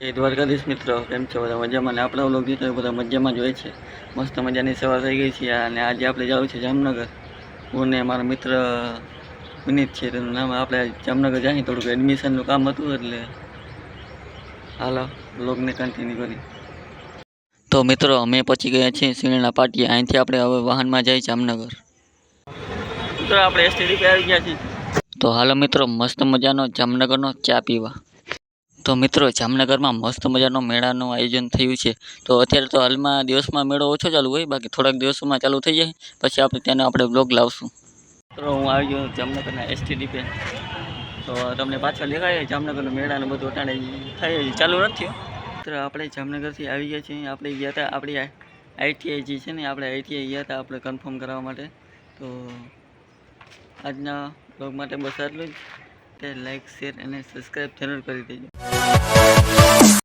એ દ્વારકાધીશ મિત્રો કેમ છો બધા મજામાં ને આપણા વ્લોગ તો બધા મજામાં જ હોય છે. મસ્ત મજાની સવાર થઈ ગઈ છે અને આજે આપણે જવું છે જામનગર. હું ને મારા મિત્ર વિનીત છે તેનું નામ. આપણે જામનગર જાય થોડુંક એડમિશનનું કામ હતું એટલે હાલો વ્લોગને કન્ટિન્યુ કરી. તો મિત્રો અમે પહોંચી ગયા છીએ સિંગણના પાટીએ. અહીંથી આપણે હવે વાહનમાં જઈએ જામનગર. મિત્રો આપણે એસટીડી પે આવી ગયા છીએ. તો હાલો મિત્રો મસ્ત મજાનો જામનગરનો ચા પીવા. તો મિત્રો જામનગરમાં મસ્ત મજાનો મેળાનું આયોજન થયું છે. તો અત્યારે તો હાલમાં દિવસમાં મેળો ઓછો ચાલુ હોય, બાકી થોડાક દિવસોમાં ચાલુ થઈ જાય પછી આપણે બ્લોગ લાવશું. તો હું આવી ગયો જામનગરના એસટીડી પે. તો તમને પાછળ દેખાય જામનગરનું મેળાનું બધું અટાણે થાય ચાલુ નથી. મિત્રો આપણે જામનગરથી આવી ગયા છીએ. આપણે ગયા હતા આપણી આઈટીઆઈ જે છે ને, આપણે આઈટીઆઈ ગયા હતા આપણે કન્ફર્મ કરવા માટે. તો આજના બ્લોગ માટે બસ આટલું જ. લાઈક શેર અને સબસ્ક્રાઈબ જરૂર કરી દેજો.